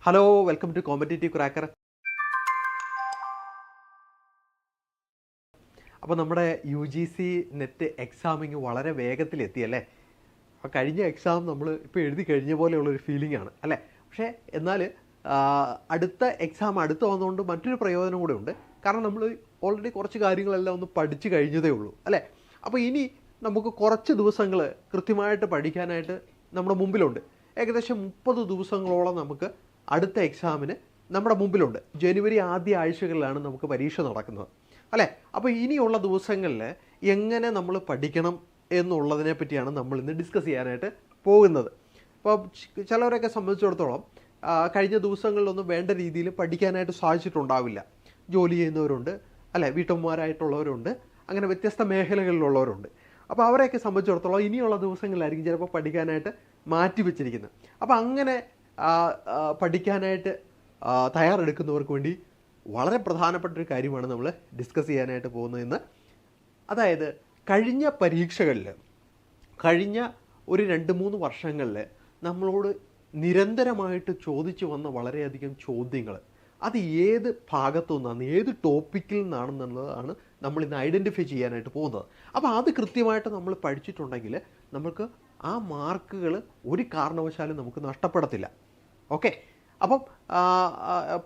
Hello, welcome to competitive cracker. അപ്പോൾ നമ്മുടെ UGC net examining വളരെ വേഗത്തിലെത്തിയല്ലേ. അപ്പോൾ കഴിഞ്ഞ എക്സാം നമ്മൾ ഇപ്പോൾ എഴുതി കഴിഞ്ഞ പോലെയുള്ളൊരു ഫീലിംഗ് ആണ് അല്ലേ. പക്ഷേ എന്നാൽ അടുത്ത എക്സാം അടുത്ത് വന്നുകൊണ്ട് മറ്റൊരു പ്രയോജനം കൂടെ ഉണ്ട്. കാരണം നമ്മൾ ഓൾറെഡി കുറച്ച് കാര്യങ്ങളെല്ലാം ഒന്ന് പഠിച്ചു കഴിഞ്ഞതേ ഉള്ളൂ അല്ലേ. അപ്പോൾ ഇനി നമുക്ക് കുറച്ച് ദിവസങ്ങൾ കൃത്യമായിട്ട് പഠിക്കാനായിട്ട് നമ്മുടെ മുമ്പിലുണ്ട്. ഏകദേശം 30 ദിവസങ്ങളോളം നമുക്ക് അടുത്ത എക്സാമിന് നമ്മുടെ മുമ്പിലുണ്ട്. ജനുവരി ആദ്യ ആഴ്ചകളിലാണ് നമുക്ക് പരീക്ഷ നടക്കുന്നത് അല്ലേ. അപ്പോൾ ഇനിയുള്ള ദിവസങ്ങളിൽ എങ്ങനെ നമ്മൾ പഠിക്കണം എന്നുള്ളതിനെ പറ്റിയാണ് നമ്മൾ ഇന്ന് ഡിസ്കസ് ചെയ്യാനായിട്ട് പോകുന്നത്. അപ്പോൾ ചിലവരൊക്കെ സംബന്ധിച്ചിടത്തോളം കഴിഞ്ഞ ദിവസങ്ങളിലൊന്നും വേണ്ട രീതിയിൽ പഠിക്കാനായിട്ട് സാധിച്ചിട്ടുണ്ടാവില്ല. ജോലി ചെയ്യുന്നവരുണ്ട് അല്ലേ, വീട്ടമ്മമാരായിട്ടുള്ളവരുണ്ട്, അങ്ങനെ വ്യത്യസ്ത മേഖലകളിലുള്ളവരുണ്ട്. അപ്പോൾ അവരെയൊക്കെ സംബന്ധിച്ചിടത്തോളം ഇനിയുള്ള ദിവസങ്ങളിലായിരിക്കും ചിലപ്പോൾ പഠിക്കാനായിട്ട് മാറ്റി വെച്ചിരിക്കുന്നത്. അപ്പോൾ അങ്ങനെ പഠിക്കാനായിട്ട് തയ്യാറെടുക്കുന്നവർക്ക് വേണ്ടി വളരെ പ്രധാനപ്പെട്ടൊരു കാര്യമാണ് നമ്മൾ ഡിസ്കസ് ചെയ്യാനായിട്ട് പോകുന്നതെന്ന്. അതായത് കഴിഞ്ഞ പരീക്ഷകളിൽ കഴിഞ്ഞ ഒരു 2-3 വർഷങ്ങളിൽ നമ്മളോട് നിരന്തരമായിട്ട് ചോദിച്ചു വന്ന വളരെയധികം ചോദ്യങ്ങൾ, അത് ഏത് ഭാഗത്തു നിന്നാണ്, ഏത് ടോപ്പിക്കിൽ നിന്നാണെന്നുള്ളതാണ് നമ്മൾ ഇന്ന് ഐഡൻറ്റിഫൈ ചെയ്യാനായിട്ട് പോകുന്നത്. അപ്പോൾ അത് കൃത്യമായിട്ട് നമ്മൾ പഠിച്ചിട്ടുണ്ടെങ്കിൽ നമുക്ക് ആ മാർക്കുകൾ ഒരു കാരണവശാലും നമുക്ക് നഷ്ടപ്പെടത്തില്ല. ഓക്കെ. അപ്പം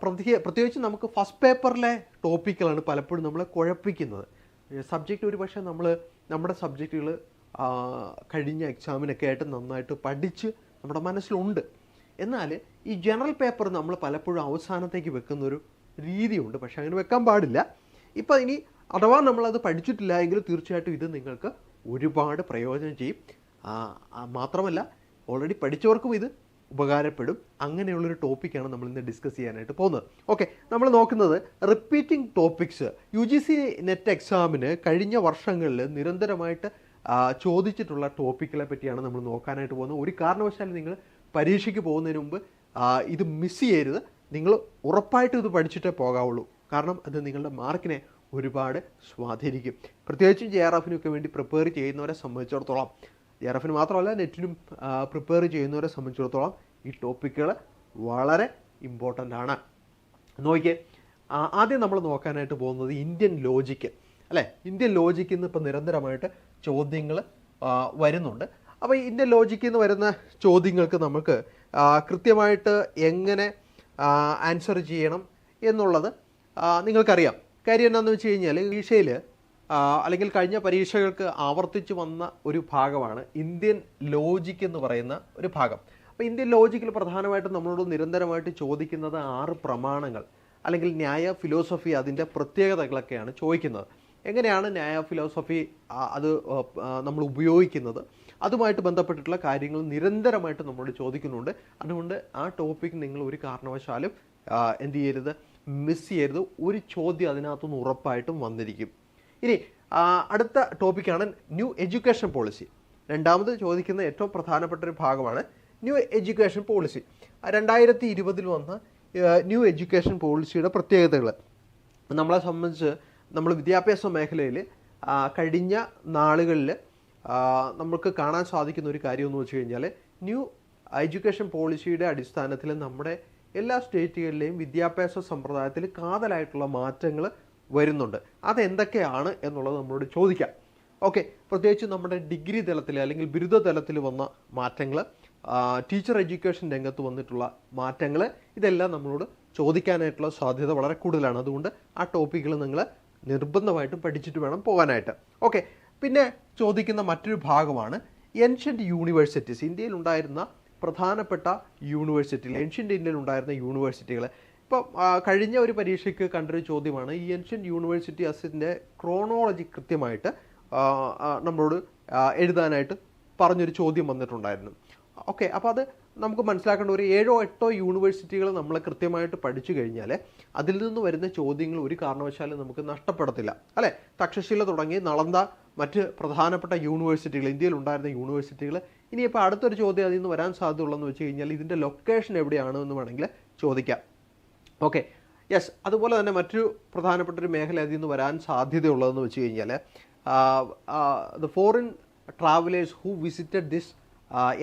പ്രത്യേകിച്ച് നമുക്ക് ഫസ്റ്റ് പേപ്പറിലെ ടോപ്പിക്കുകളാണ് പലപ്പോഴും നമ്മളെ കുഴപ്പിക്കുന്നത്. സബ്ജക്റ്റ് ഒരു പക്ഷേ നമ്മുടെ സബ്ജക്റ്റുകൾ കഴിഞ്ഞ എക്സാമിനൊക്കെ ആയിട്ട് നന്നായിട്ട് പഠിച്ച് നമ്മുടെ മനസ്സിലുണ്ട്. എന്നാൽ ഈ ജനറൽ പേപ്പർ നമ്മൾ പലപ്പോഴും അവസാനത്തേക്ക് വെക്കുന്നൊരു രീതിയുണ്ട്. പക്ഷേ അങ്ങനെ വെക്കാൻ പാടില്ല. ഇപ്പോൾ ഇനി അഥവാ നമ്മളത് പഠിച്ചിട്ടില്ല എങ്കിൽ തീർച്ചയായിട്ടും ഇത് നിങ്ങൾക്ക് ഒരുപാട് പ്രയോജനം ചെയ്യും. മാത്രമല്ല ഓൾറെഡി പഠിച്ചവർക്കും ഇത് ഉപകാരപ്പെടും. അങ്ങനെയുള്ളൊരു ടോപ്പിക്കാണ് നമ്മൾ ഇന്ന് ഡിസ്കസ് ചെയ്യാനായിട്ട് പോകുന്നത്. ഓക്കെ, നമ്മൾ നോക്കുന്നത് റിപ്പീറ്റിംഗ് ടോപ്പിക്സ്. UGC നെറ്റ് എക്സാമിന് കഴിഞ്ഞ വർഷങ്ങളിൽ നിരന്തരമായിട്ട് ചോദിച്ചിട്ടുള്ള ടോപ്പിക്കുകളെ പറ്റിയാണ് നമ്മൾ നോക്കാനായിട്ട് പോകുന്നത്. ഒരു കാരണവശാലും നിങ്ങൾ പരീക്ഷയ്ക്ക് പോകുന്നതിന് മുമ്പ് ഇത് മിസ് ചെയ്യരുത്. നിങ്ങൾ ഉറപ്പായിട്ടും ഇത് പഠിച്ചിട്ടേ പോകാവുള്ളൂ. കാരണം അത് നിങ്ങളുടെ മാർക്കിനെ ഒരുപാട് സ്വാധീനിക്കും. പ്രത്യേകിച്ചും JRF-നൊക്കെ വേണ്ടി പ്രിപ്പയർ ചെയ്യുന്നവരെ സംബന്ധിച്ചിടത്തോളം, JRF-ന് മാത്രമല്ല നെറ്റിനും പ്രിപ്പയർ ചെയ്യുന്നവരെ സംബന്ധിച്ചിടത്തോളം ഈ ടോപ്പിക്കുകൾ വളരെ ഇമ്പോർട്ടൻ്റ് ആണ്. നോക്കിയേ, ആദ്യം നമ്മൾ നോക്കാനായിട്ട് പോകുന്നത് ഇന്ത്യൻ ലോജിക്ക് അല്ലേ. ഇന്ത്യൻ ലോജിക്കിൽ നിന്ന് ഇപ്പോൾ നിരന്തരമായിട്ട് ചോദ്യങ്ങൾ വരുന്നുണ്ട്. അപ്പോൾ ഇന്ത്യൻ ലോജിക്കിൽ നിന്ന് വരുന്ന ചോദ്യങ്ങൾക്ക് നമുക്ക് കൃത്യമായിട്ട് എങ്ങനെ ആൻസർ ചെയ്യണം എന്നുള്ളത് നിങ്ങൾക്കറിയാം. കാര്യം എന്താണെന്ന് വെച്ച് കഴിഞ്ഞാൽ പരീക്ഷയിൽ അല്ലെങ്കിൽ കഴിഞ്ഞ പരീക്ഷകൾക്ക് ആവർത്തിച്ച് വന്ന ഒരു ഭാഗമാണ് ഇന്ത്യൻ ലോജിക്ക് എന്ന് പറയുന്ന ഒരു ഭാഗം. അപ്പോൾ ഇന്ത്യൻ ലോജിക്കിൽ പ്രധാനമായിട്ടും നമ്മളോട് നിരന്തരമായിട്ട് ചോദിക്കുന്നത് 6 പ്രമാണങ്ങൾ അല്ലെങ്കിൽ ന്യായ ഫിലോസഫി, അതിൻ്റെ പ്രത്യേകതകളൊക്കെയാണ് ചോദിക്കുന്നത്. എങ്ങനെയാണ് ന്യായ ഫിലോസഫി അത് നമ്മൾ ഉപയോഗിക്കുന്നത്, അതുമായിട്ട് ബന്ധപ്പെട്ടിട്ടുള്ള കാര്യങ്ങൾ നിരന്തരമായിട്ട് നമ്മളോട് ചോദിക്കുന്നുണ്ട്. അതുകൊണ്ട് ആ ടോപ്പിക്ക് നിങ്ങൾ ഒരു കാരണവശാലും എന്ത് ചെയ്യരുത്, മിസ് ചെയ്യരുത്. ഒരു ചോദ്യം അതിനകത്തുനിന്ന് ഉറപ്പായിട്ടും വന്നിരിക്കും. ഇനി അടുത്ത ടോപ്പിക്കാണ് ന്യൂ എഡ്യൂക്കേഷൻ പോളിസി. രണ്ടാമത് ചോദിക്കുന്ന ഏറ്റവും പ്രധാനപ്പെട്ട ഒരു ഭാഗമാണ് ന്യൂ എഡ്യൂക്കേഷൻ പോളിസി. 2020 വന്ന ന്യൂ എഡ്യൂക്കേഷൻ പോളിസിയുടെ പ്രത്യേകതകൾ. നമ്മളെ സംബന്ധിച്ച് നമ്മൾ വിദ്യാഭ്യാസ മേഖലയിൽ കഴിഞ്ഞ നാളുകളിൽ നമുക്ക് കാണാൻ സാധിക്കുന്ന ഒരു കാര്യം എന്ന് വെച്ച് കഴിഞ്ഞാൽ ന്യൂ എഡ്യൂക്കേഷൻ പോളിസിയുടെ അടിസ്ഥാനത്തിൽ നമ്മുടെ എല്ലാ സ്റ്റേറ്റുകളിലെയും വിദ്യാഭ്യാസ സമ്പ്രദായത്തിൽ കാതലായിട്ടുള്ള മാറ്റങ്ങൾ വരുന്നുണ്ട്. അതെന്തൊക്കെയാണ് എന്നുള്ളത് നമ്മളോട് ചോദിക്കാം. ഓക്കെ, പ്രത്യേകിച്ച് നമ്മുടെ ഡിഗ്രി തലത്തിൽ അല്ലെങ്കിൽ ബിരുദ തലത്തിൽ വന്ന മാറ്റങ്ങൾ, ടീച്ചർ എഡ്യൂക്കേഷൻ രംഗത്ത് വന്നിട്ടുള്ള മാറ്റങ്ങൾ, ഇതെല്ലാം നമ്മളോട് ചോദിക്കാനായിട്ടുള്ള സാധ്യത വളരെ കൂടുതലാണ്. അതുകൊണ്ട് ആ ടോപ്പിക്കുകൾ നിങ്ങൾ നിർബന്ധമായിട്ടും പഠിച്ചിട്ട് വേണം പോകാനായിട്ട്. ഓക്കെ, പിന്നെ ചോദിക്കുന്ന മറ്റൊരു ഭാഗമാണ് ഏൻഷ്യൻ്റ് യൂണിവേഴ്സിറ്റീസ്. ഇന്ത്യയിൽ ഉണ്ടായിരുന്ന പ്രധാനപ്പെട്ട യൂണിവേഴ്സിറ്റികൾ, ഏൻഷ്യൻ്റ് ഇന്ത്യയിൽ ഉണ്ടായിരുന്ന യൂണിവേഴ്സിറ്റികൾ. ഇപ്പം കഴിഞ്ഞ ഒരു പരീക്ഷയ്ക്ക് കണ്ടൊരു ചോദ്യമാണ് ഈ ഏൻഷ്യൻ്റ് യൂണിവേഴ്സിറ്റീസിൻ്റെ ക്രോണോളജി കൃത്യമായിട്ട് നമ്മളോട് എഴുതാനായിട്ട് പറഞ്ഞൊരു ചോദ്യം വന്നിട്ടുണ്ടായിരുന്നു. ഓക്കെ, അപ്പോൾ അത് നമുക്ക് മനസ്സിലാക്കേണ്ട ഒരു 7-8 യൂണിവേഴ്സിറ്റികൾ നമ്മൾ കൃത്യമായിട്ട് പഠിച്ചു കഴിഞ്ഞാൽ അതിൽ നിന്ന് വരുന്ന ചോദ്യങ്ങൾ ഒരു കാരണവശാലും നമുക്ക് നഷ്ടപ്പെടത്തില്ല അല്ലേ. തക്ഷശില തുടങ്ങി നളന്ദ, മറ്റ് പ്രധാനപ്പെട്ട യൂണിവേഴ്സിറ്റികൾ, ഇന്ത്യയിൽ ഉണ്ടായിരുന്ന യൂണിവേഴ്സിറ്റികൾ. ഇനിയിപ്പോൾ അടുത്തൊരു ചോദ്യം അതിൽ നിന്ന് വരാൻ സാധ്യതയുള്ളതെന്ന് വെച്ച് കഴിഞ്ഞാൽ ഇതിൻ്റെ ലൊക്കേഷൻ എവിടെയാണ് എന്ന് വേണമെങ്കിൽ ചോദിക്കാം. Okay, yes. അതുപോലെ തന്നെ മറ്റൊരു പ്രധാനപ്പെട്ട ഒരു മേഖല അതിൽ നിന്ന് വരാൻ സാധ്യതയുള്ളതെന്ന് വെച്ച് കഴിഞ്ഞാൽ the foreign travellers who visited this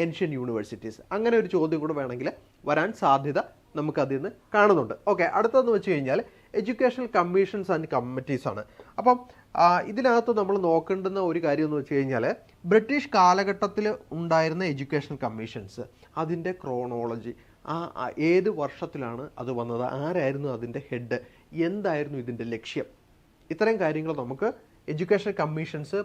ancient universities. അങ്ങനെ ഒരു ചോദ്യം കൂടെ വേണമെങ്കിൽ വരാൻ സാധ്യത നമുക്കതിൽ നിന്ന് കാണുന്നുണ്ട്. ഓക്കെ, അടുത്തതെന്ന് വെച്ച് കഴിഞ്ഞാൽ എഡ്യൂക്കേഷണൽ കമ്മീഷൻസ് ആൻഡ് കമ്മിറ്റീസ് ആണ്. അപ്പം ഇതിനകത്ത് നമ്മൾ നോക്കേണ്ടുന്ന ഒരു കാര്യം എന്ന് വെച്ച് കഴിഞ്ഞാൽ ബ്രിട്ടീഷ് കാലഘട്ടത്തിൽ ഉണ്ടായിരുന്ന എഡ്യൂക്കേഷണൽ കമ്മീഷൻസ്, അതിൻ്റെ ക്രോണോളജി, ഏത് വർഷത്തിലാണ് അത് വന്നത്, ആരായിരുന്നു അതിൻ്റെ ഹെഡ്, എന്തായിരുന്നു ഇതിൻ്റെ ലക്ഷ്യം, ഇത്തരം കാര്യങ്ങൾ നമുക്ക് എഡ്യൂക്കേഷണൽ കമ്മീഷൻസ്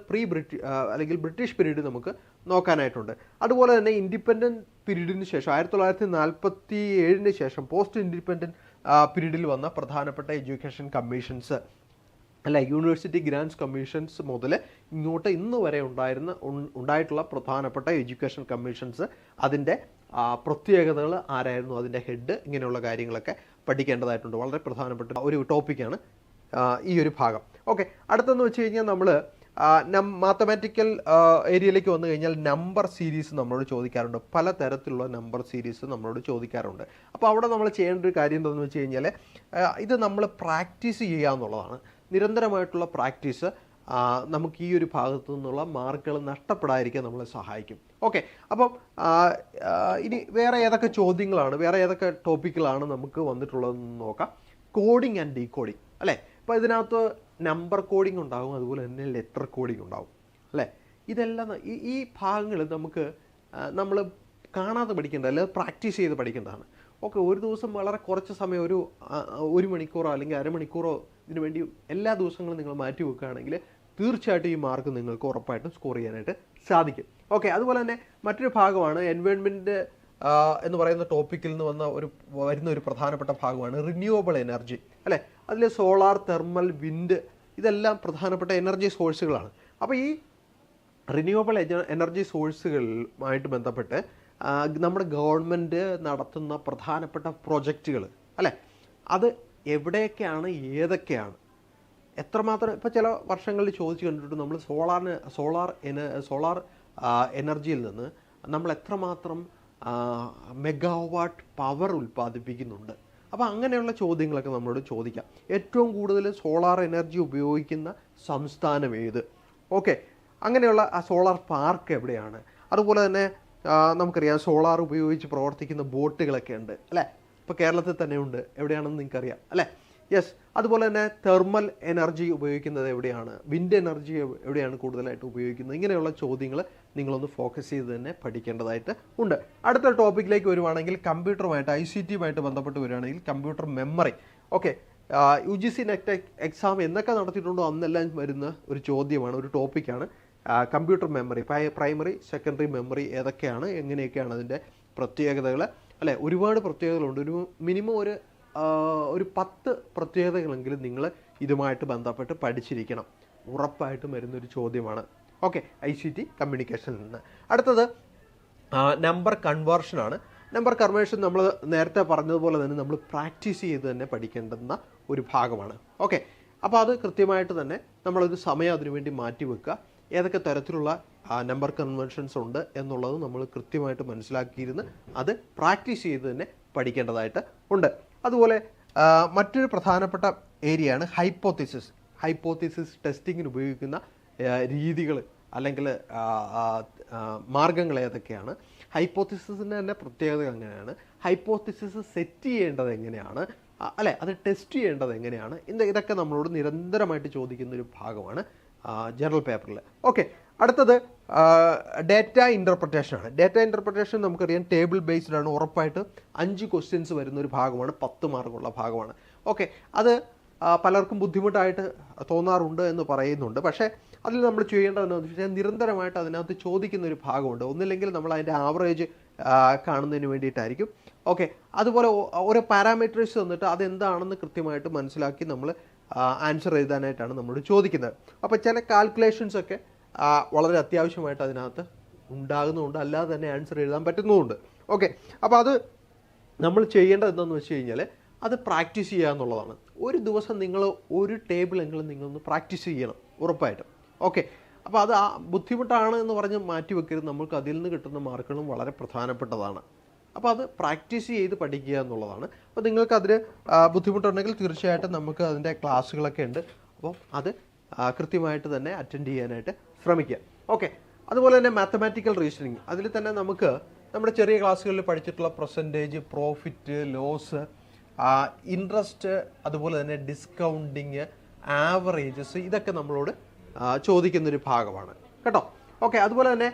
അല്ലെങ്കിൽ ബ്രിട്ടീഷ് പീരീഡ് നമുക്ക് നോക്കാനായിട്ടുണ്ട്. അതുപോലെ തന്നെ ഇൻഡിപെൻഡൻറ്റ് പീരീഡിന് ശേഷം 1947 ശേഷം പോസ്റ്റ് ഇൻഡിപെൻഡൻറ്റ് പീരീഡിൽ വന്ന പ്രധാനപ്പെട്ട എഡ്യൂക്കേഷൻ കമ്മീഷൻസ് അല്ല യൂണിവേഴ്സിറ്റി ഗ്രാൻറ്റ്സ് കമ്മീഷൻസ് മുതൽ ഇങ്ങോട്ട് ഇന്ന് വരെ ഉണ്ടായിട്ടുള്ള പ്രധാനപ്പെട്ട എഡ്യൂക്കേഷൻ കമ്മീഷൻസ്, അതിൻ്റെ പ്രത്യേകതകൾ, ആരായിരുന്നു അതിൻ്റെ ഹെഡ്, ഇങ്ങനെയുള്ള കാര്യങ്ങളൊക്കെ പഠിക്കേണ്ടതായിട്ടുണ്ട്. വളരെ പ്രധാനപ്പെട്ട ഒരു ടോപ്പിക്കാണ് ഈ ഒരു ഭാഗം. ഓക്കെ, അടുത്തെന്ന് വെച്ച് കഴിഞ്ഞാൽ നമ്മൾ മാത്തമാറ്റിക്കൽ ഏരിയയിലേക്ക് വന്നു കഴിഞ്ഞാൽ നമ്പർ സീരീസ് നമ്മളോട് ചോദിക്കാറുണ്ട്. പലതരത്തിലുള്ള നമ്പർ സീരീസ് നമ്മളോട് ചോദിക്കാറുണ്ട്. അപ്പോൾ അവിടെ നമ്മൾ ചെയ്യേണ്ട ഒരു കാര്യം എന്താണെന്ന് വെച്ച് കഴിഞ്ഞാൽ ഇത് നമ്മൾ പ്രാക്ടീസ് ചെയ്യുക എന്നുള്ളതാണ്. നിരന്തരമായിട്ടുള്ള പ്രാക്ടീസ് നമുക്ക് ഈ ഒരു ഭാഗത്തു നിന്നുള്ള മാർക്കുകൾ നഷ്ടപ്പെടാതിരിക്കാൻ നമ്മളെ സഹായിക്കും. ഓക്കെ, അപ്പം ഇനി വേറെ ഏതൊക്കെ ചോദ്യങ്ങളാണ്, വേറെ ഏതൊക്കെ ടോപ്പിക്കുകളാണ് നമുക്ക് വന്നിട്ടുള്ളതെന്ന് നോക്കാം. കോഡിങ് ആൻഡ് ഡീകോഡിങ് അല്ലേ. അപ്പോൾ ഇതിനകത്ത് നമ്പർ കോഡിംഗ് ഉണ്ടാകും, അതുപോലെ തന്നെ ലെറ്റർ കോഡിംഗ് ഉണ്ടാകും അല്ലേ. ഇതെല്ലാം ഈ ഭാഗങ്ങൾ നമുക്ക് നമ്മൾ കാണാതെ പഠിക്കേണ്ട, അല്ലെങ്കിൽ പ്രാക്ടീസ് ചെയ്ത് പഠിക്കേണ്ടതാണ്. ഓക്കെ, ഒരു ദിവസം വളരെ കുറച്ച് സമയം, ഒരു മണിക്കൂറോ അല്ലെങ്കിൽ അരമണിക്കൂറോ ഇതിനു വേണ്ടി എല്ലാ ദിവസങ്ങളും നിങ്ങൾ മാറ്റി വെക്കുകയാണെങ്കിൽ തീർച്ചയായിട്ടും ഈ മാർക്ക് നിങ്ങൾക്ക് ഉറപ്പായിട്ടും സ്കോർ ചെയ്യാനായിട്ട് സാധിക്കും. ഓക്കെ, അതുപോലെ തന്നെ മറ്റൊരു ഭാഗമാണ് എൻവയോൺമെൻറ്റ് എന്ന് പറയുന്ന ടോപ്പിക്കിൽ നിന്ന് വരുന്ന ഒരു പ്രധാനപ്പെട്ട ഭാഗമാണ് റിന്യൂവബിൾ എനർജി അല്ലേ. അതിൽ സോളാർ, തെർമൽ, വിൻഡ് ഇതെല്ലാം പ്രധാനപ്പെട്ട എനർജി സോഴ്സുകളാണ്. അപ്പോൾ ഈ റിന്യൂവബിൾ എനർജി സോഴ്സുകളുമായിട്ട് ബന്ധപ്പെട്ട് നമ്മുടെ ഗവൺമെൻറ് നടത്തുന്ന പ്രധാനപ്പെട്ട പ്രൊജക്റ്റുകൾ അല്ലേ, അത് എവിടെയൊക്കെയാണ്, ഏതൊക്കെയാണ്, എത്രമാത്രം. ഇപ്പോൾ ചില വർഷങ്ങളിൽ ചോദിച്ചു കണ്ടിട്ട് നമ്മൾ സോളാർ എനർജിയിൽ നിന്ന് നമ്മൾ എത്രമാത്രം മെഗാവാട്ട് പവർ ഉൽപ്പാദിപ്പിക്കുന്നുണ്ട്. അപ്പോൾ അങ്ങനെയുള്ള ചോദ്യങ്ങളൊക്കെ നമ്മളോട് ചോദിക്കാം. ഏറ്റവും കൂടുതൽ സോളാർ എനർജി ഉപയോഗിക്കുന്ന സംസ്ഥാനം ഏത്? ഓക്കെ, അങ്ങനെയുള്ള ആ സോളാർ പാർക്ക് എവിടെയാണ്? അതുപോലെ തന്നെ നമുക്കറിയാം സോളാർ ഉപയോഗിച്ച് പ്രവർത്തിക്കുന്ന ബോട്ടുകളൊക്കെ ഉണ്ട് അല്ലേ. ഇപ്പോൾ കേരളത്തിൽ തന്നെ ഉണ്ട്, എവിടെയാണെന്ന് നിങ്ങൾക്കറിയാം അല്ലേ. യെസ്, അതുപോലെ തന്നെ തെർമൽ എനർജി ഉപയോഗിക്കുന്നത് എവിടെയാണ്, വിൻഡ് എനർജി എവിടെയാണ് കൂടുതലായിട്ട് ഉപയോഗിക്കുന്നത്, ഇങ്ങനെയുള്ള ചോദ്യങ്ങൾ നിങ്ങളൊന്ന് ഫോക്കസ് ചെയ്ത് തന്നെ പഠിക്കേണ്ടതായിട്ട് ഉണ്ട്. അടുത്ത ടോപ്പിക്കിലേക്ക് വരുവാണെങ്കിൽ കമ്പ്യൂട്ടറുമായിട്ട് ICT-യുമായിട്ട് ബന്ധപ്പെട്ട് വരികയാണെങ്കിൽ computer memory. Okay, UGC net exam എന്നൊക്കെ നടത്തിയിട്ടുണ്ടോ അന്നെല്ലാം വരുന്ന ഒരു ചോദ്യമാണ്, ഒരു ടോപ്പിക്കാണ് computer memory. Primary, secondary memory ഏതൊക്കെയാണ്, എങ്ങനെയൊക്കെയാണ് അതിൻ്റെ പ്രത്യേകതകൾ അല്ലേ. ഒരുപാട് പ്രത്യേകതകളുണ്ട്. മിനിമം ഒരു 10 പ്രത്യേകതകളെങ്കിലും നിങ്ങൾ ഇതുമായിട്ട് ബന്ധപ്പെട്ട് പഠിച്ചിരിക്കണം. ഉറപ്പായിട്ടും വരുന്നൊരു ചോദ്യമാണ്. ഓക്കെ, ICT കമ്മ്യൂണിക്കേഷനിൽ നിന്ന്. അടുത്തത് നമ്പർ കൺവേർഷനാണ്. നമ്പർ കൺവേർഷൻ നമ്മൾ നേരത്തെ പറഞ്ഞതുപോലെ തന്നെ നമ്മൾ പ്രാക്ടീസ് ചെയ്ത് തന്നെ പഠിക്കേണ്ടുന്ന ഒരു ഭാഗമാണ്. ഓക്കെ, അപ്പോൾ അത് കൃത്യമായിട്ട് തന്നെ നമ്മളൊരു സമയം അതിനുവേണ്ടി മാറ്റി വെക്കുക. ഏതൊക്കെ തരത്തിലുള്ള നമ്പർ കൺവേർഷൻസ് ഉണ്ട് എന്നുള്ളത് നമ്മൾ കൃത്യമായിട്ട് മനസ്സിലാക്കിയിരുന്ന് അത് പ്രാക്ടീസ് ചെയ്ത് തന്നെ പഠിക്കേണ്ടതായിട്ട് ഉണ്ട്. അതുപോലെ മറ്റൊരു പ്രധാനപ്പെട്ട ഏരിയയാണ് ഹൈപ്പോത്തിസിസ് ടെസ്റ്റിങ്ങിന് ഉപയോഗിക്കുന്ന രീതികൾ അല്ലെങ്കിൽ മാർഗങ്ങൾ ഏതൊക്കെയാണ്, ഹൈപ്പോത്തിസിസിൻ്റെ തന്നെ പ്രത്യേകത എങ്ങനെയാണ്, ഹൈപ്പോത്തിസിസ് സെറ്റ് ചെയ്യേണ്ടത് എങ്ങനെയാണ് അല്ലേ, അത് ടെസ്റ്റ് ചെയ്യേണ്ടത് എങ്ങനെയാണ്, ഇതൊക്കെ നമ്മളോട് നിരന്തരമായിട്ട് ചോദിക്കുന്ന ഒരു ഭാഗമാണ് ജനറൽ പേപ്പറിൽ. ഓക്കെ, അടുത്തത് ഡേറ്റ ഇൻ്റർപ്രിട്ടേഷനാണ്. ഡേറ്റ ഇൻ്റർപ്രിട്ടേഷൻ നമുക്കറിയാം ടേബിൾ ബേസ്ഡ് ആണ്. ഉറപ്പായിട്ട് 5 ക്വസ്റ്റ്യൻസ് വരുന്ന ഒരു ഭാഗമാണ്, 10 മാർക്കുള്ള ഭാഗമാണ്. ഓക്കെ, അത് പലർക്കും ബുദ്ധിമുട്ടായിട്ട് തോന്നാറുണ്ട് എന്ന് പറയുന്നുണ്ട്. പക്ഷേ അതിൽ നമ്മൾ ചെയ്യേണ്ടതെന്ന് വെച്ചാൽ നിരന്തരമായിട്ട് അതിനകത്ത് ചോദിക്കുന്ന ഒരു ഭാഗമുണ്ട്. ഒന്നില്ലെങ്കിൽ നമ്മൾ അതിൻ്റെ ആവറേജ് കാണുന്നതിന് വേണ്ടിയിട്ടായിരിക്കും. ഓക്കെ, അതുപോലെ ഓരോ പാരാമീറ്റേഴ്സ് തന്നിട്ട് അതെന്താണെന്ന് കൃത്യമായിട്ട് മനസ്സിലാക്കി നമ്മൾ ആൻസർ എഴുതാനായിട്ടാണ് നമ്മളോട് ചോദിക്കുന്നത്. അപ്പോൾ ചില കാൽക്കുലേഷൻസ് ഒക്കെ വളരെ അത്യാവശ്യമായിട്ട് അതിനകത്ത് ഉണ്ടാകുന്നുണ്ട്, അല്ലാതെ തന്നെ ആൻസർ എഴുതാൻ പറ്റുന്നതുമുണ്ട്. ഓക്കെ, അപ്പോൾ അത് നമ്മൾ ചെയ്യേണ്ടത് എന്താണെന്ന് വെച്ച് കഴിഞ്ഞാൽ അത് പ്രാക്ടീസ് ചെയ്യുക എന്നുള്ളതാണ്. ഒരു ദിവസം നിങ്ങൾ ഒരു ടേബിളെങ്കിലും നിങ്ങളൊന്ന് പ്രാക്ടീസ് ചെയ്യണം ഉറപ്പായിട്ടും. ഓക്കെ, അപ്പോൾ അത് ബുദ്ധിമുട്ടാണ് എന്ന് പറഞ്ഞ് മാറ്റി വെക്കരുത്. നമുക്ക് അതിൽ നിന്ന് കിട്ടുന്ന മാർക്കുകളും വളരെ പ്രധാനപ്പെട്ടതാണ്. അപ്പോൾ അത് പ്രാക്ടീസ് ചെയ്ത് പഠിക്കുക എന്നുള്ളതാണ്. അപ്പോൾ നിങ്ങൾക്ക് അതിൽ ബുദ്ധിമുട്ടുണ്ടെങ്കിൽ തീർച്ചയായിട്ടും നമുക്ക് അതിൻ്റെ ക്ലാസ്സുകളൊക്കെ ഉണ്ട്. അപ്പം അത് കൃത്യമായിട്ട് തന്നെ അറ്റൻഡ് ചെയ്യാനായിട്ട് ശ്രമിക്കുക. ഓക്കെ, അതുപോലെ തന്നെ മാത്തമാറ്റിക്കൽ റീസണിങ്, അതിൽ തന്നെ നമുക്ക് നമ്മുടെ ചെറിയ ക്ലാസ്സുകളിൽ പഠിച്ചിട്ടുള്ള പെർസെൻറ്റേജ്, പ്രോഫിറ്റ്, ലോസ്, ഇൻട്രസ്റ്റ്, അതുപോലെ തന്നെ ഡിസ്കൗണ്ടിങ്, ആവറേജസ്, ഇതൊക്കെ നമ്മളോട് ചോദിക്കുന്നൊരു ഭാഗമാണ് കേട്ടോ. ഓക്കെ, അതുപോലെ തന്നെ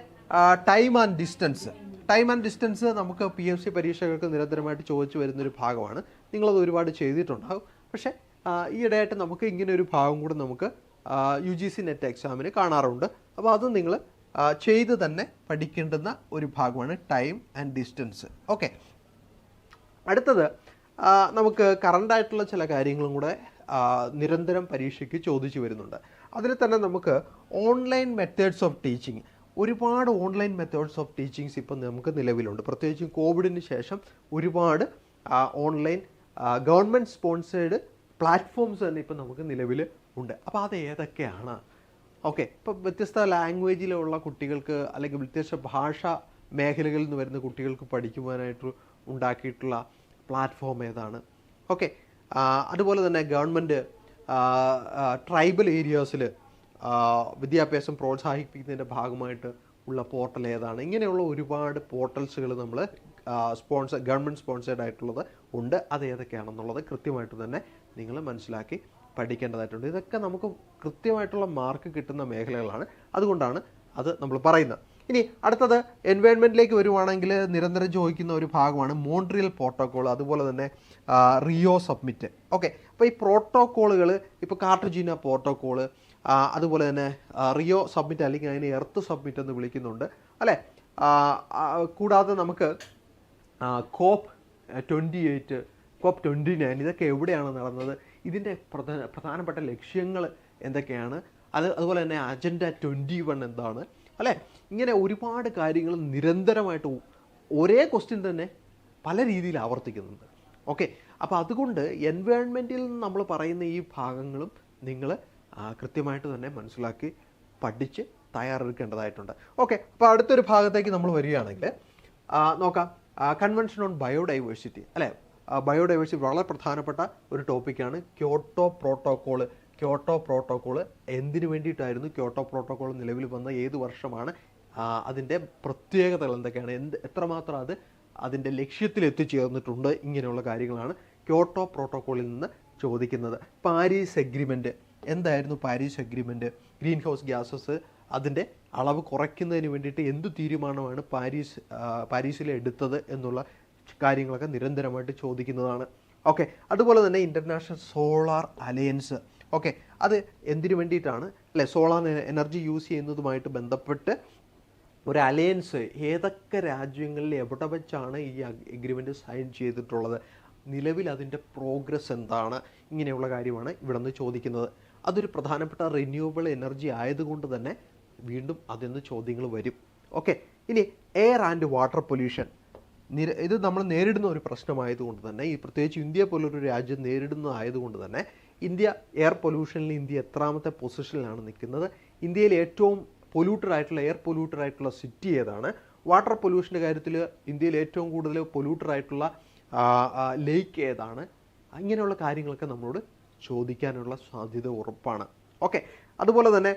time and distance. Time and distance നമുക്ക് PSC പരീക്ഷകൾക്ക് നിരന്തരമായിട്ട് ചോദിച്ചു വരുന്നൊരു ഭാഗമാണ്. നിങ്ങളത് ഒരുപാട് ചെയ്തിട്ടുണ്ടാകും. പക്ഷേ ഈയിടെയായിട്ട് നമുക്ക് ഇങ്ങനെ ഒരു ഭാഗം കൂടെ നമുക്ക് UGC നെറ്റ് എക്സാമിന് കാണാറുണ്ട്. അപ്പോൾ അത് നിങ്ങൾ ചെയ്ത് തന്നെ പഠിക്കേണ്ടുന്ന ഒരു ഭാഗമാണ് ടൈം ആൻഡ് ഡിസ്റ്റൻസ്. ഓക്കെ, അടുത്തത് നമുക്ക് കറണ്ടായിട്ടുള്ള ചില കാര്യങ്ങളും കൂടെ നിരന്തരം പരീക്ഷയ്ക്ക് ചോദിച്ചു വരുന്നുണ്ട്. അതിൽ തന്നെ നമുക്ക് ഓൺലൈൻ മെത്തേഡ്സ് ഓഫ് ടീച്ചിങ്, ഒരുപാട് ഓൺലൈൻ മെത്തേഡ്സ് ഓഫ് ടീച്ചിങ്സ് ഇപ്പം നമുക്ക് നിലവിലുണ്ട്. പ്രത്യേകിച്ചും കോവിഡിന് ശേഷം ഒരുപാട് ഓൺലൈൻ ഗവൺമെൻറ് സ്പോൺസേഡ് പ്ലാറ്റ്ഫോംസ് തന്നെ ഇപ്പം നമുക്ക് നിലവിൽ ഉണ്ട്. അപ്പോൾ അത് ഏതൊക്കെയാണ്? ഓക്കെ, ഇപ്പോൾ വ്യത്യസ്ത ലാംഗ്വേജിലുള്ള കുട്ടികൾക്ക് അല്ലെങ്കിൽ വ്യത്യസ്ത ഭാഷാ മേഖലകളിൽ നിന്ന് വരുന്ന കുട്ടികൾക്ക് പഠിക്കുവാനായിട്ട് ഉണ്ടാക്കിയിട്ടുള്ള പ്ലാറ്റ്ഫോം ഏതാണ്? ഓക്കെ, അതുപോലെ തന്നെ ഗവൺമെൻറ് ട്രൈബൽ ഏരിയാസിൽ വിദ്യാഭ്യാസം പ്രോത്സാഹിപ്പിക്കുന്നതിൻ്റെ ഭാഗമായിട്ട് ഉള്ള പോർട്ടൽ ഏതാണ്? ഇങ്ങനെയുള്ള ഒരുപാട് പോർട്ടൽസുകൾ നമ്മൾ ഗവൺമെൻറ് സ്പോൺസേഡ് ആയിട്ടുള്ളത് ഉണ്ട്. അത് ഏതൊക്കെയാണെന്നുള്ളത് കൃത്യമായിട്ട് തന്നെ നിങ്ങൾ മനസ്സിലാക്കി പഠിക്കേണ്ടതായിട്ടുണ്ട്. ഇതൊക്കെ നമുക്ക് കൃത്യമായിട്ടുള്ള മാർക്ക് കിട്ടുന്ന മേഖലകളാണ്. അതുകൊണ്ടാണ് അത് നമ്മൾ പറയുന്നത്. ഇനി അടുത്തത് എൻവയോൺമെൻറ്റിലേക്ക് വരുവാണെങ്കിൽ നിരന്തരം ചോദിക്കുന്ന ഒരു ഭാഗമാണ് മോൺട്രിയൽ പ്രോട്ടോക്കോൾ, അതുപോലെ തന്നെ റിയോ സബ്മിറ്റ്. ഓക്കെ, അപ്പോൾ ഈ പ്രോട്ടോക്കോളുകൾ ഇപ്പോൾ കാർട്ടജീന പ്രോട്ടോക്കോള്, അതുപോലെ തന്നെ റിയോ സബ്മിറ്റ് അല്ലെങ്കിൽ അതിനെ എർത്ത് സബ്മിറ്റ് എന്ന് വിളിക്കുന്നുണ്ട് അല്ലേ. കൂടാതെ നമുക്ക് COP28, COP29 ഇതൊക്കെ എവിടെയാണ് നടന്നത്, ഇതിൻ്റെ പ്രധാനപ്പെട്ട ലക്ഷ്യങ്ങൾ എന്തൊക്കെയാണ്, അതുപോലെ തന്നെ അജണ്ട 21 എന്താണ് അല്ലേ. ഇങ്ങനെ ഒരുപാട് കാര്യങ്ങൾ നിരന്തരമായിട്ട് ഒരേ ക്വസ്റ്റ്യൻ തന്നെ പല രീതിയിൽ ആവർത്തിക്കുന്നുണ്ട്. ഓക്കെ, അപ്പോൾ അതുകൊണ്ട് എൻവയോൺമെൻറ്റിൽ നമ്മൾ പറയുന്ന ഈ ഭാഗങ്ങളും നിങ്ങൾ കൃത്യമായിട്ട് തന്നെ മനസ്സിലാക്കി പഠിച്ച് തയ്യാറെടുക്കേണ്ടതായിട്ടുണ്ട്. ഓക്കെ, അപ്പോൾ അടുത്തൊരു ഭാഗത്തേക്ക് നമ്മൾ വരികയാണെങ്കിൽ നോക്കാം, കൺവെൻഷൻ ഓൺ ബയോഡൈവേഴ്സിറ്റി അല്ലേ. ബയോഡൈവേഴ്സിറ്റി വളരെ പ്രധാനപ്പെട്ട ഒരു ടോപ്പിക്കാണ്. ക്യോട്ടോ പ്രോട്ടോക്കോള് എന്തിനു വേണ്ടിയിട്ടായിരുന്നു ക്യോട്ടോ പ്രോട്ടോക്കോൾ നിലവിൽ വന്ന, ഏത് വർഷമാണ്, അതിൻ്റെ പ്രത്യേകതകൾ എന്തൊക്കെയാണ്, എത്രമാത്രം അത് അതിൻ്റെ ലക്ഷ്യത്തിൽ എത്തിച്ചേർന്നിട്ടുണ്ട്, ഇങ്ങനെയുള്ള കാര്യങ്ങളാണ് ക്യോട്ടോ പ്രോട്ടോക്കോളിൽ നിന്ന് ചോദിക്കുന്നത്. പാരീസ് എഗ്രിമെൻറ്റ് എന്തായിരുന്നു? Paris agreement green house gases അതിൻ്റെ അളവ് കുറയ്ക്കുന്നതിന് വേണ്ടിയിട്ട് എന്ത് തീരുമാനമാണ് പാരീസിൽ എടുത്തത് എന്നുള്ള കാര്യങ്ങളൊക്കെ നിരന്തരമായിട്ട് ചോദിക്കുന്നതാണ്. ഓക്കെ, അതുപോലെ തന്നെ ഇൻ്റർനാഷണൽ സോളാർ അലയൻസ്. ഓക്കെ, അത് എന്തിനു വേണ്ടിയിട്ടാണ് അല്ലേ? സോളാർ എനർജി യൂസ് ചെയ്യുന്നതുമായിട്ട് ബന്ധപ്പെട്ട് ഒരു അലയൻസ് ഏതൊക്കെ രാജ്യങ്ങളിൽ എവിടെ വെച്ചാണ് ഈ എഗ്രിമെൻറ്റ് സൈൻ ചെയ്തിട്ടുള്ളത്, നിലവിൽ അതിൻ്റെ പ്രോഗ്രസ് എന്താണ്, ഇങ്ങനെയുള്ള കാര്യമാണ് ഇവിടെ നിന്ന് ചോദിക്കുന്നത്. അതൊരു പ്രധാനപ്പെട്ട റിന്യൂവബിൾ എനർജി ആയതുകൊണ്ട് തന്നെ വീണ്ടും അതിൽ നിന്ന് ചോദ്യങ്ങൾ വരും. ഓക്കെ, ഇനി എയർ ആൻഡ് വാട്ടർ പൊല്യൂഷൻ, ഇത് നമ്മൾ നേരിടുന്ന ഒരു പ്രശ്നമായതുകൊണ്ട് തന്നെ, ഈ പ്രത്യേകിച്ച് ഇന്ത്യ പോലൊരു രാജ്യം നേരിടുന്നതായതുകൊണ്ട് തന്നെ എയർ പൊല്യൂഷനിൽ ഇന്ത്യ എത്രാമത്തെ പൊസിഷനിലാണ് നിൽക്കുന്നത്, ഇന്ത്യയിൽ ഏറ്റവും എയർ പൊല്യൂട്ടഡ് ആയിട്ടുള്ള സിറ്റി ഏതാണ്, വാട്ടർ പൊല്യൂഷൻ്റെ കാര്യത്തിൽ ഇന്ത്യയിൽ ഏറ്റവും കൂടുതൽ പൊല്യൂട്ടഡ് ആയിട്ടുള്ള ലേക്ക് ഏതാണ്, ഇങ്ങനെയുള്ള കാര്യങ്ങളൊക്കെ നമ്മളോട് ചോദിക്കാനുള്ള സാധ്യത ഉറപ്പാണ്. ഓക്കെ, അതുപോലെ തന്നെ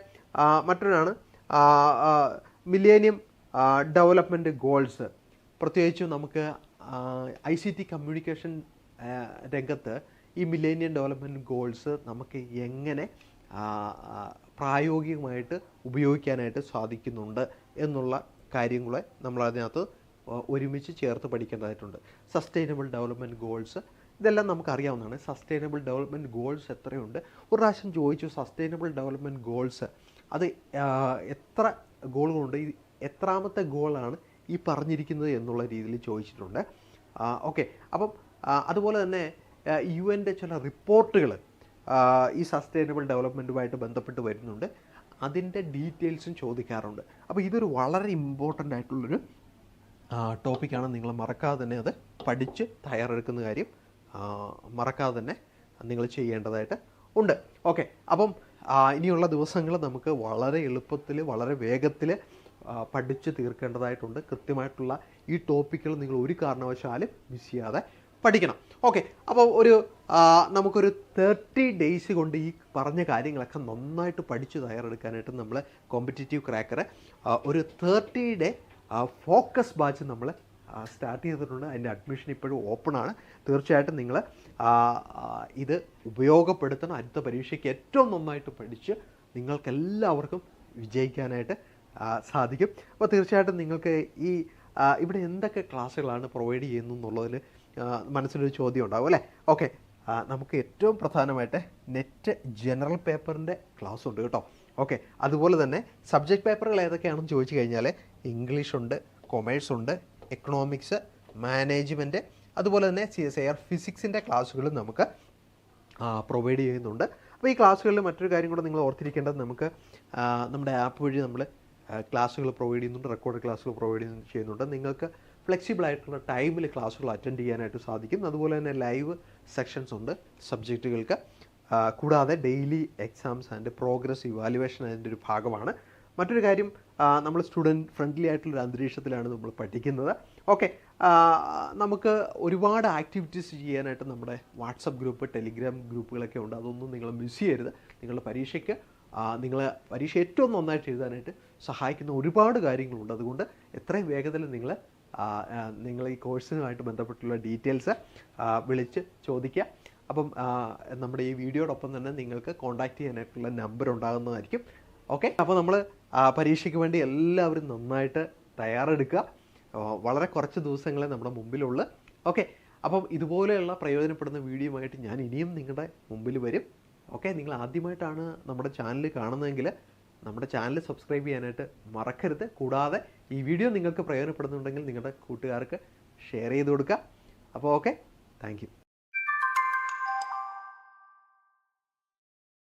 മറ്റൊരാണ് മില്ലേനിയം ഡെവലപ്മെൻറ്റ് ഗോൾസ്. പ്രത്യേകിച്ചും നമുക്ക് ICT കമ്മ്യൂണിക്കേഷൻ രംഗത്ത് ഈ മില്ലേനിയം ഡെവലപ്മെൻറ്റ് ഗോൾസ് നമുക്ക് എങ്ങനെ പ്രായോഗികമായിട്ട് ഉപയോഗിക്കാനായിട്ട് സാധിക്കുന്നുണ്ട് എന്നുള്ള കാര്യങ്ങളെ നമ്മളതിനകത്ത് ഒരുമിച്ച് ചേർത്ത് പഠിക്കേണ്ടതായിട്ടുണ്ട്. സസ്റ്റൈനബിൾ ഡെവലപ്മെൻറ്റ് ഗോൾസ് ഇതെല്ലാം നമുക്കറിയാവുന്നതാണ്. സസ്റ്റൈനബിൾ ഡെവലപ്മെൻറ്റ് ഗോൾസ് എത്രയുണ്ട്? ഒരു പ്രാവശ്യം ചോദിച്ചു, സസ്റ്റൈനബിൾ ഡെവലപ്മെൻറ്റ് ഗോൾസ് അത് എത്ര ഗോളുകളുണ്ട്, എത്രാമത്തെ ഗോളാണ് ഈ പറഞ്ഞിരിക്കുന്നത് എന്നുള്ള രീതിയിൽ ചോദിച്ചിട്ടുണ്ട്. ഓക്കെ, അപ്പം അതുപോലെ തന്നെ UN ചില റിപ്പോർട്ടുകൾ ഈ സസ്റ്റൈനബിൾ ഡെവലപ്മെൻറ്റുമായിട്ട് ബന്ധപ്പെട്ട് വരുന്നുണ്ട്, അതിൻ്റെ ഡീറ്റെയിൽസും ചോദിക്കാറുണ്ട്. അപ്പോൾ ഇതൊരു വളരെ ഇമ്പോർട്ടൻ്റ് ആയിട്ടുള്ളൊരു ടോപ്പിക്കാണ്. നിങ്ങൾ മറക്കാതെ തന്നെ അത് പഠിച്ച് തയ്യാറെടുക്കുന്ന കാര്യം മറക്കാതെ തന്നെ നിങ്ങൾ ചെയ്യേണ്ടതായിട്ട് ഉണ്ട്. ഓക്കെ, അപ്പം ഇനിയുള്ള ദിവസങ്ങൾ നമുക്ക് വളരെ എളുപ്പത്തിൽ വളരെ വേഗത്തിൽ പഠിച്ച് തീർക്കേണ്ടതായിട്ടുണ്ട്. കൃത്യമായിട്ടുള്ള ഈ ടോപ്പിക്കുകൾ നിങ്ങൾ ഒരു കാരണവശാലും മിസ് ചെയ്യാതെ പഠിക്കണം. ഓക്കെ, അപ്പോൾ നമുക്കൊരു 30 days കൊണ്ട് ഈ പറഞ്ഞ കാര്യങ്ങളൊക്കെ നന്നായിട്ട് പഠിച്ച് തയ്യാറെടുക്കാനായിട്ട് നമ്മൾ കോമ്പറ്റേറ്റീവ് ക്രാക്കർ ഒരു 30 day ഫോക്കസ് ബാച്ച് നമ്മൾ സ്റ്റാർട്ട് ചെയ്തിട്ടുണ്ട്. അതിൻ്റെ അഡ്മിഷൻ ഇപ്പോഴും ഓപ്പണാണ്. തീർച്ചയായിട്ടും നിങ്ങൾ ഇത് ഉപയോഗപ്പെടുത്തണം. അടുത്ത പരീക്ഷയ്ക്ക് ഏറ്റവും നന്നായിട്ട് പഠിച്ച് നിങ്ങൾക്കെല്ലാവർക്കും വിജയിക്കാനായിട്ട് സാധിക്കും. അപ്പോൾ തീർച്ചയായിട്ടും നിങ്ങൾക്ക് ഈ ഇവിടെ എന്തൊക്കെ ക്ലാസ്സുകളാണ് പ്രൊവൈഡ് ചെയ്യുന്നു എന്നുള്ളതിൽ മനസ്സിലൊരു ചോദ്യം ഉണ്ടാകും അല്ലേ? ഓക്കെ, നമുക്ക് ഏറ്റവും പ്രധാനമായിട്ട് നെറ്റ് ജനറൽ പേപ്പറിൻ്റെ ക്ലാസ് ഉണ്ട് കേട്ടോ. ഓക്കെ, അതുപോലെ തന്നെ സബ്ജക്റ്റ് പേപ്പറുകൾ ഏതൊക്കെയാണെന്ന് ചോദിച്ചു കഴിഞ്ഞാൽ ഇംഗ്ലീഷ് ഉണ്ട്, കൊമേഴ്സ് ഉണ്ട്, എക്കണോമിക്സ്, മാനേജ്മെൻറ്റ്, അതുപോലെ തന്നെ CSIR ഫിസിക്സിൻ്റെ ക്ലാസ്സുകളും നമുക്ക് പ്രൊവൈഡ് ചെയ്യുന്നുണ്ട്. അപ്പോൾ ഈ ക്ലാസ്സുകളിൽ മറ്റൊരു കാര്യം കൂടെ നിങ്ങൾ ഓർത്തിരിക്കേണ്ടത്, നമുക്ക് നമ്മുടെ ആപ്പ് വഴി നമ്മൾ ക്ലാസ്സുകൾ പ്രൊവൈഡ് ചെയ്യുന്നുണ്ട്, റെക്കോർഡ് ക്ലാസ്സുകൾ പ്രൊവൈഡ് ചെയ്യുന്നുണ്ട്. നിങ്ങൾക്ക് ഫ്ലെക്സിബിൾ ആയിട്ടുള്ള ടൈമിൽ ക്ലാസ്സുകൾ അറ്റൻഡ് ചെയ്യാനായിട്ട് സാധിക്കും. അതുപോലെ തന്നെ ലൈവ് സെക്ഷൻസ് ഉണ്ട് സബ്ജക്റ്റുകൾക്ക്. കൂടാതെ daily exams and progress evaluation അതിൻ്റെ ഒരു ഭാഗമാണ്. മറ്റൊരു കാര്യം, നമ്മൾ സ്റ്റുഡൻറ്റ് ഫ്രണ്ട്ലി ആയിട്ടുള്ളൊരു അന്തരീക്ഷത്തിലാണ് നമ്മൾ പഠിക്കുന്നത്. ഓക്കെ, നമുക്ക് ഒരുപാട് ആക്ടിവിറ്റീസ് ചെയ്യാനായിട്ട് നമ്മുടെ വാട്സപ്പ് ഗ്രൂപ്പ്, ടെലിഗ്രാം ഗ്രൂപ്പുകളൊക്കെ ഉണ്ട്. അതൊന്നും നിങ്ങൾ മിസ് ചെയ്യരുത്. നിങ്ങളുടെ പരീക്ഷയ്ക്ക് പരീക്ഷ ഏറ്റവും നന്നായിട്ട് എഴുതാനായിട്ട് സഹായിക്കുന്ന ഒരുപാട് കാര്യങ്ങളുണ്ട്. അതുകൊണ്ട് എത്രയും വേഗത്തിൽ നിങ്ങൾ ഈ കോഴ്സിനുമായിട്ട് ബന്ധപ്പെട്ടുള്ള ഡീറ്റെയിൽസ് വിളിച്ച് ചോദിക്കുക. അപ്പം നമ്മുടെ ഈ വീഡിയോടൊപ്പം തന്നെ നിങ്ങൾക്ക് കോൺടാക്റ്റ് ചെയ്യാനായിട്ടുള്ള നമ്പർ ഉണ്ടാകുന്നതായിരിക്കും. ഓക്കെ, അപ്പോൾ നമ്മൾ പരീക്ഷയ്ക്ക് വേണ്ടി എല്ലാവരും നന്നായിട്ട് തയ്യാറെടുക്കുക. വളരെ കുറച്ച് ദിവസങ്ങളെ നമ്മുടെ മുമ്പിലുള്ളൂ. ഓക്കെ, അപ്പം ഇതുപോലെയുള്ള പ്രയോജനപ്പെടുന്ന വീഡിയോയുമായിട്ട് ഞാൻ ഇനിയും നിങ്ങളുടെ മുമ്പിൽ വരും. ഓക്കെ, നിങ്ങൾ ആദ്യമായിട്ടാണ് നമ്മുടെ ചാനൽ കാണുന്നതെങ്കിൽ നമ്മുടെ ചാനൽ സബ്സ്ക്രൈബ് ചെയ്യാനായിട്ട് മറക്കരുത്. കൂടാതെ ഈ വീഡിയോ നിങ്ങൾക്ക് പ്രയോജനപ്പെടുന്നുണ്ടെങ്കിൽ നിങ്ങളുടെ കൂട്ടുകാർക്ക് ഷെയർ ചെയ്ത് കൊടുക്കുക. അപ്പോൾ ഓക്കെ, താങ്ക് യു.